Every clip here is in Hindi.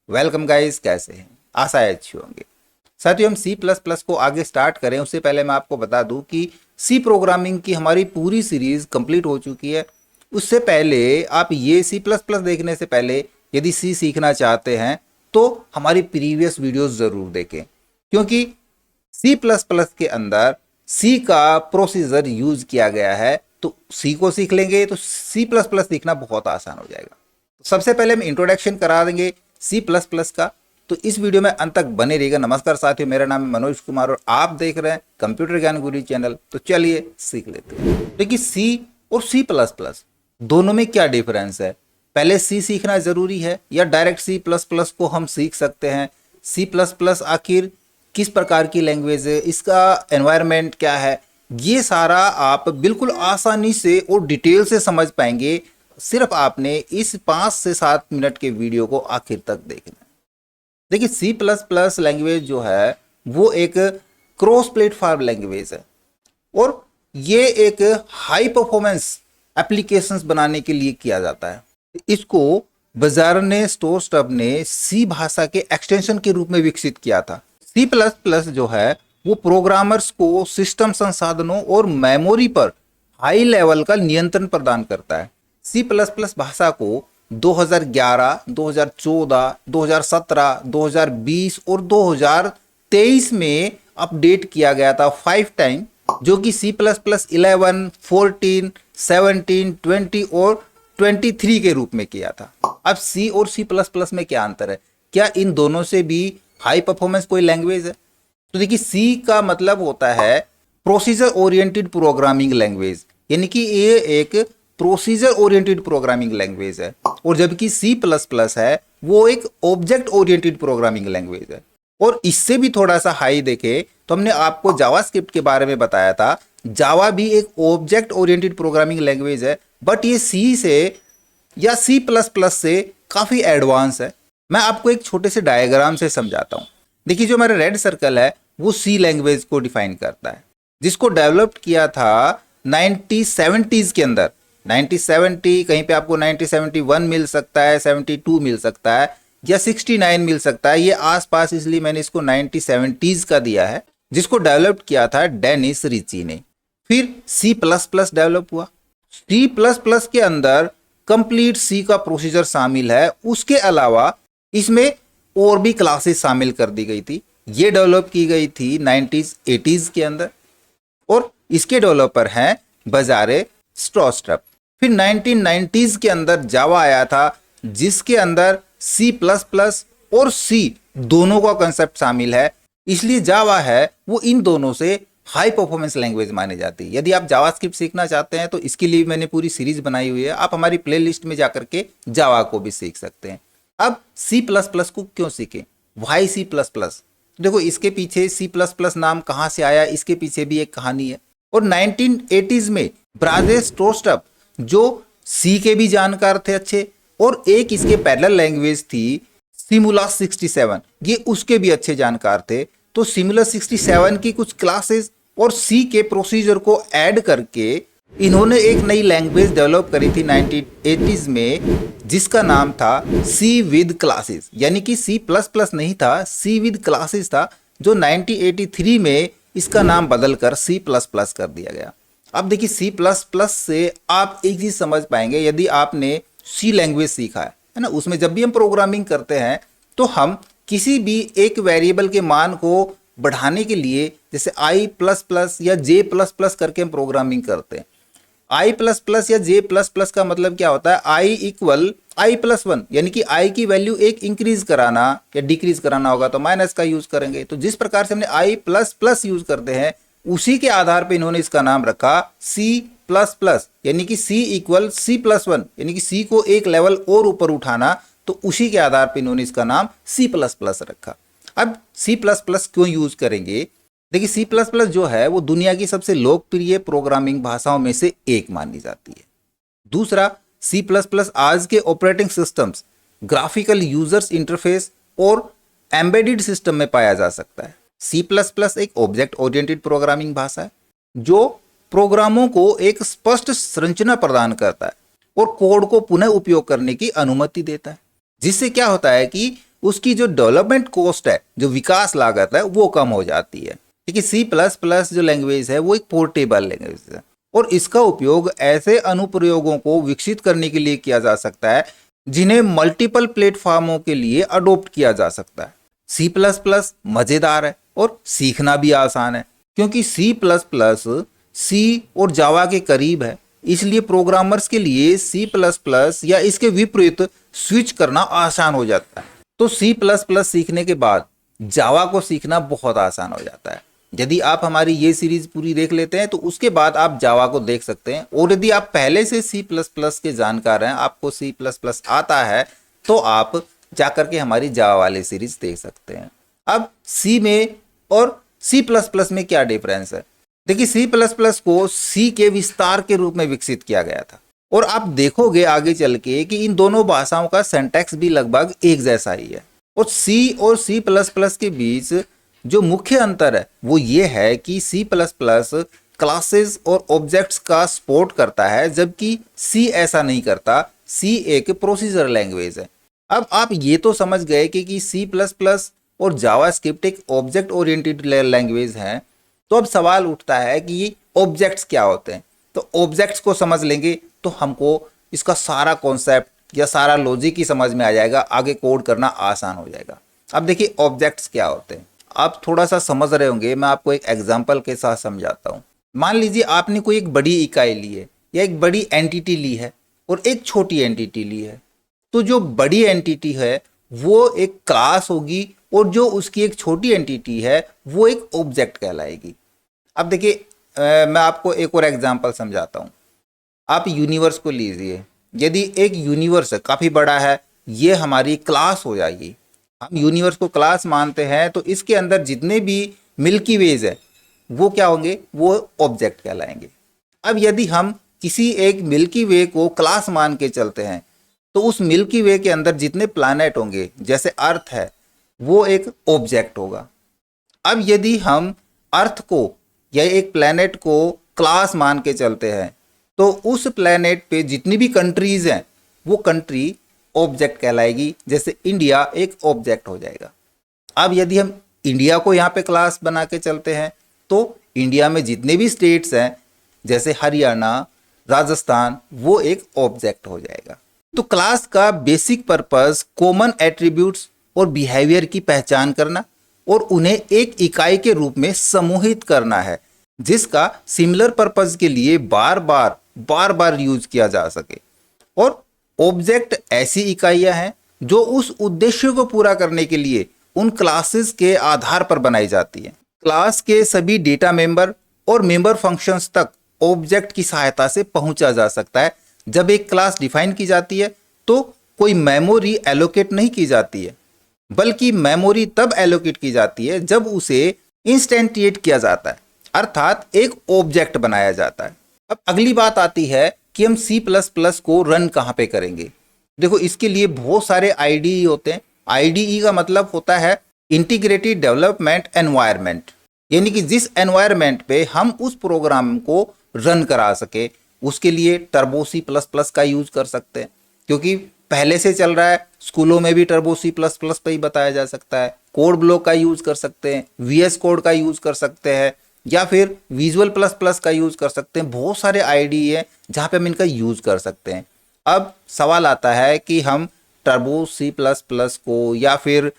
वेलकम गाइस, कैसे हैं? आशा है अच्छी होंगे। साथियों, हम सी प्लस प्लस को आगे स्टार्ट करें उससे पहले मैं आपको बता दूं कि सी प्रोग्रामिंग की हमारी पूरी सीरीज कंप्लीट हो चुकी है। उससे पहले आप ये सी प्लस प्लस देखने से पहले यदि सी सीखना चाहते हैं तो हमारी प्रीवियस वीडियोस ज़रूर देखें, क्योंकि सी प्लस प्लस के अंदर सी का प्रोसीजर यूज किया गया है। तो सी को सीख लेंगे तो सी प्लस प्लस सीखना बहुत आसान हो जाएगा। तो सबसे पहले हम इंट्रोडक्शन करा देंगे सी प्लस प्लस का, तो इस वीडियो में अंत तक बने रहिएगा। नमस्कार साथियों, मेरा नाम है मनोज कुमार और आप देख रहे हैं कंप्यूटर ज्ञान गुरु चैनल। तो चलिए सीख लेते हैं। देखिए, सी और सी प्लस प्लस दोनों में क्या डिफरेंस है? पहले सी सीखना जरूरी है या डायरेक्ट सी प्लस प्लस को हम सीख सकते हैं? सी प्लस प्लस आखिर किस प्रकार की लैंग्वेज है, इसका एनवायरनमेंट क्या है, ये सारा आप बिल्कुल आसानी से और डिटेल से समझ पाएंगे। सिर्फ आपने इस 5 से 7 मिनट के वीडियो को आखिर तक देखना है। देखिए, सी प्लस प्लस लैंग्वेज जो है वो एक क्रॉस प्लेटफॉर्म लैंग्वेज है और ये एक हाई परफॉर्मेंस एप्लीकेशंस बनाने के लिए किया जाता है। इसको बाजार ने, स्टोरस्टब ने सी भाषा के एक्सटेंशन के रूप में विकसित किया था। सी प्लस प्लस जो है वो प्रोग्रामर्स को सिस्टम संसाधनों और मेमोरी पर हाई लेवल का नियंत्रण प्रदान करता है। सी प्लस प्लस भाषा को 2011, 2014, 2017, 2020 और 2023 में अपडेट किया गया था 5 टाइम, जो कि सी प्लस प्लस 11, 14, 17, 20 और 23 के रूप में किया था। अब सी और सी प्लस प्लस में क्या अंतर है? क्या इन दोनों से भी हाई परफॉर्मेंस कोई लैंग्वेज है? तो देखिए, सी का मतलब होता है प्रोसीजर ओरिएंटेड प्रोग्रामिंग लैंग्वेज, यानी कि ये एक प्रोसीजर ओरिएंटेड प्रोग्रामिंग लैंग्वेज है। और जबकि सी प्लस प्लस है वो एक ऑब्जेक्ट ओरिएंटेड प्रोग्रामिंग लैंग्वेज है। और इससे भी थोड़ा सा हाई देखें तो हमने आपको जावास्क्रिप्ट के बारे में बताया था। जावा भी एक ऑब्जेक्ट ओरिएंटेड प्रोग्रामिंग लैंग्वेज है, बट ये सी से या सी प्लस प्लस से काफी एडवांस है। मैं आपको एक छोटे से डायग्राम से समझाता हूं। देखिए, जो हमारा रेड सर्कल है वो सी लैंग्वेज को डिफाइन करता है, जिसको डेवलप किया था 1970s के अंदर। 1970, कहीं पे आपको 1971 मिल सकता है, 72 मिल सकता है या 69 मिल सकता है, ये आसपास, इसलिए मैंने इसको 1970s का दिया है, जिसको डेवलप किया था डेनिस रिची ने। फिर सी प्लस प्लस डेवलप हुआ। सी प्लस प्लस के अंदर कंप्लीट सी का प्रोसीजर शामिल है। उसके अलावा इसमें और भी क्लासेस शामिल कर दी गई थी। ये डेवलप की गई थी 90s 80s के अंदर और इसके डेवलपर हैं बाजार स्टोरस्टब। फिर 1990s के अंदर जावा आया था, जिसके अंदर सी प्लस प्लस और सी दोनों का कंसेप्ट शामिल है। इसलिए जावा है वो इन दोनों से हाई परफॉर्मेंस लैंग्वेज मानी जाती है। यदि आप जावास्क्रिप्ट सीखना चाहते हैं तो इसके लिए मैंने पूरी सीरीज बनाई हुई है, आप हमारी प्लेलिस्ट में जाकर के जावा को भी सीख सकते हैं। अब सी प्लस प्लस को क्यों सीखें? Why C plus plus? देखो, इसके पीछे सी प्लस प्लस नाम कहां से आया, इसके पीछे भी एक कहानी है। और 1980s में ब्राजेस स्टोरस्टब, जो सी के भी जानकार थे अच्छे, और एक इसके पैरेलल लैंग्वेज थी सिमुला 67, ये उसके भी अच्छे जानकार थे। तो सिमुला 67 की कुछ क्लासेस और सी के प्रोसीजर को ऐड करके इन्होंने एक नई लैंग्वेज डेवलप करी थी 1980s में, जिसका नाम था सी विद क्लासेस। यानी कि सी प्लस प्लस नहीं था, सी विद क्लासेस था, जो 1983 में इसका नाम बदलकर सी प्लस प्लस कर दिया गया। अब देखिए, सी प्लस प्लस से आप एक चीज समझ पाएंगे, यदि आपने सी लैंग्वेज सीखा है ना, उसमें जब भी हम प्रोग्रामिंग करते हैं तो हम किसी भी एक वेरिएबल के मान को बढ़ाने के लिए, जैसे आई प्लस प्लस या जे प्लस प्लस करके हम प्रोग्रामिंग करते हैं। आई प्लस प्लस या जे प्लस प्लस का मतलब क्या होता है? आई इक्वल आई प्लस 1, यानी कि आई की वैल्यू एक इंक्रीज कराना या डिक्रीज कराना होगा तो माइनस का यूज करेंगे। तो जिस प्रकार से हमने आई प्लस प्लस यूज करते हैं, उसी के आधार पर इन्होंने इसका नाम रखा सी प्लस प्लस, यानी कि सी इक्वल सी प्लस 1, यानी कि सी को एक लेवल और ऊपर उठाना। तो उसी के आधार पर इन्होंने इसका नाम सी प्लस प्लस रखा। अब सी प्लस प्लस क्यों यूज करेंगे? देखिए, सी प्लस प्लस जो है वो दुनिया की सबसे लोकप्रिय प्रोग्रामिंग भाषाओं में से एक मानी जाती है। दूसरा, सी प्लस प्लस आज के operating systems, graphical users interface और एम्बेडेड सिस्टम में पाया जा सकता है। सी प्लस प्लस एक ऑब्जेक्ट ओरिएंटेड प्रोग्रामिंग भाषा है जो प्रोग्रामों को एक स्पष्ट संरचना प्रदान करता है और कोड को पुनः उपयोग करने की अनुमति देता है, जिससे क्या होता है कि उसकी जो डेवलपमेंट कॉस्ट है, जो विकास लागत है, वो कम हो जाती है। क्योंकि सी प्लस प्लस जो लैंग्वेज है वो एक पोर्टेबल लैंग्वेज है और इसका उपयोग ऐसे अनुप्रयोगों को विकसित करने के लिए किया जा सकता है जिन्हें मल्टीपल प्लेटफॉर्मों के लिए अडोप्ट किया जा सकता है। सी प्लस प्लस मजेदार है और सीखना भी आसान है क्योंकि सी प्लस प्लस सी और जावा के करीब है, इसलिए प्रोग्रामर्स के लिए सी प्लस प्लस या इसके विपरीत स्विच करना आसान हो जाता है। तो सी प्लस प्लस सीखने के बाद जावा को सीखना बहुत आसान हो जाता है। यदि आप हमारी ये सीरीज पूरी देख लेते हैं तो उसके बाद आप जावा को देख सकते हैं, और यदि आप पहले से सी प्लस प्लस के जानकार हैं, आपको सी प्लस प्लस आता है, तो आप जाकर के हमारी जावा वाली सीरीज देख सकते हैं। अब सी में और सी प्लस प्लस में क्या डिफरेंस है? देखिए, सी प्लस प्लस को सी के विस्तार के रूप में विकसित किया गया था और आप देखोगे आगे चल के कि इन दोनों भाषाओं का सिंटैक्स भी लगभग एक जैसा ही है। और सी प्लस प्लस के बीच जो मुख्य अंतर है वो ये है कि सी प्लस प्लस क्लासेस और ऑब्जेक्ट्स का सपोर्ट करता है, जबकि सी ऐसा नहीं करता। सी एक प्रोसीजर लैंग्वेज है। अब आप ये तो समझ गए कि सी प्लस प्लस और जावास्क्रिप्ट एक ऑब्जेक्ट ओरिएंटेड लैंग्वेज है। तो अब सवाल उठता है कि ये ऑब्जेक्ट्स क्या होते हैं। तो ऑब्जेक्ट्स को समझ लेंगे तो हमको इसका सारा कॉन्सेप्ट या सारा लॉजिक ही समझ में आ जाएगा, आगे कोड करना आसान हो जाएगा। अब देखिए, ऑब्जेक्ट्स क्या होते हैं, आप थोड़ा सा समझ रहे होंगे। मैं आपको एक एग्जांपल के साथ समझाता हूँ। मान लीजिए आपने कोई एक बड़ी इकाई ली है या एक बड़ी एंटिटी ली है और एक छोटी एंटिटी ली है। तो जो बड़ी एंटिटी है वो एक क्लास होगी और जो उसकी एक छोटी एंटिटी है वो एक ऑब्जेक्ट कहलाएगी। अब देखिए, मैं आपको एक और एग्जांपल समझाता हूँ। आप यूनिवर्स को लीजिए। यदि एक यूनिवर्स काफ़ी बड़ा है, ये हमारी क्लास हो जाएगी। हम यूनिवर्स को क्लास मानते हैं, तो इसके अंदर जितने भी मिल्की वेज है वो क्या होंगे? वो ऑब्जेक्ट कहलाएंगे। अब यदि हम किसी एक मिल्की वे को क्लास मान के चलते हैं, तो उस मिल्की वे के अंदर जितने प्लैनेट होंगे, जैसे अर्थ है, वो एक ऑब्जेक्ट होगा। अब यदि हम अर्थ को या एक प्लैनेट को क्लास मान के चलते हैं, तो उस प्लैनेट पे जितनी भी कंट्रीज हैं वो कंट्री ऑब्जेक्ट कहलाएगी। जैसे इंडिया एक ऑब्जेक्ट हो जाएगा। अब यदि हम इंडिया को यहाँ पे क्लास बना के चलते हैं, तो इंडिया में जितने भी स्टेट्स हैं, जैसे हरियाणा, राजस्थान, वो एक ऑब्जेक्ट हो जाएगा। तो क्लास का बेसिक पर्पस कॉमन एट्रीब्यूट्स और बिहेवियर की पहचान करना और उन्हें एक इकाई के रूप में समूहित करना है, जिसका सिमिलर पर्पस के लिए बार बार यूज किया जा सके। और ऑब्जेक्ट ऐसी इकाइयां हैं जो उस उद्देश्य को पूरा करने के लिए उन क्लासेस के आधार पर बनाई जाती हैं। क्लास के सभी डेटा मेंबर और मेंबर फंक्शंस तक ऑब्जेक्ट की सहायता से पहुंचा जा सकता है। जब एक क्लास डिफाइन की जाती है तो कोई मेमोरी एलोकेट नहीं की जाती है, बल्कि मेमोरी तब एलोकेट की जाती है जब उसे इंस्टेंटिएट किया जाता है, अर्थात एक ऑब्जेक्ट बनाया जाता है। अब अगली बात आती है कि हम सी प्लस प्लस को रन कहाँ पे करेंगे। देखो, इसके लिए बहुत सारे आईडीई होते हैं। आईडीई का मतलब होता है इंटीग्रेटेड डेवलपमेंट एनवायरनमेंट, यानी कि जिस एनवायरनमेंट पे हम उस प्रोग्राम को रन करा सके। उसके लिए टर्बो सी प्लस प्लस का यूज कर सकते हैं, क्योंकि पहले से चल रहा है। स्कूलों में भी टर्बो सी प्लस प्लस पे ही बताया जा सकता है। कोड ब्लॉक का यूज कर सकते हैं, वीएस कोड का यूज कर सकते हैं, या फिर विजुअल प्लस प्लस का यूज कर सकते हैं। बहुत सारे आईडीई है जहाँ पे हम इनका यूज कर सकते हैं। अब सवाल आता है कि हम टर्बो सी प्लस प्लस को या फिर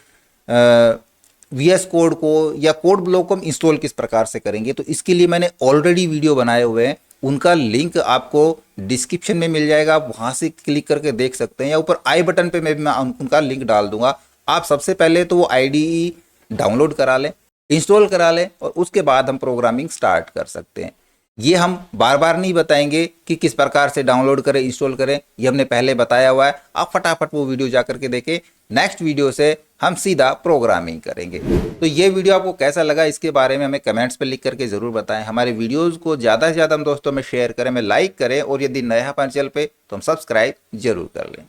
वीएस कोड को या कोड ब्लॉक को हम इंस्टॉल किस प्रकार से करेंगे। तो इसके लिए मैंने ऑलरेडी वीडियो बनाए हुए हैं, उनका लिंक आपको डिस्क्रिप्शन में मिल जाएगा, आप वहाँ से क्लिक करके देख सकते हैं, या ऊपर आई बटन पे मैं उनका लिंक डाल दूंगा। आप सबसे पहले तो वो आईडीई डाउनलोड करा लें, इंस्टॉल करा लें, और उसके बाद हम प्रोग्रामिंग स्टार्ट कर सकते हैं। ये हम बार बार नहीं बताएंगे कि किस प्रकार से डाउनलोड करें, इंस्टॉल करें, ये हमने पहले बताया हुआ है। आप फटाफट वो वीडियो जा करके देखें। नेक्स्ट वीडियो से हम सीधा प्रोग्रामिंग करेंगे। तो ये वीडियो आपको कैसा लगा, इसके बारे में हमें कमेंट्स पे लिख करके ज़रूर बताएं। हमारे वीडियोज़ को ज़्यादा से ज़्यादा हम दोस्तों में शेयर करें, में लाइक करें, और यदि नया हमारे चैनल पे तो हम सब्सक्राइब जरूर कर लें।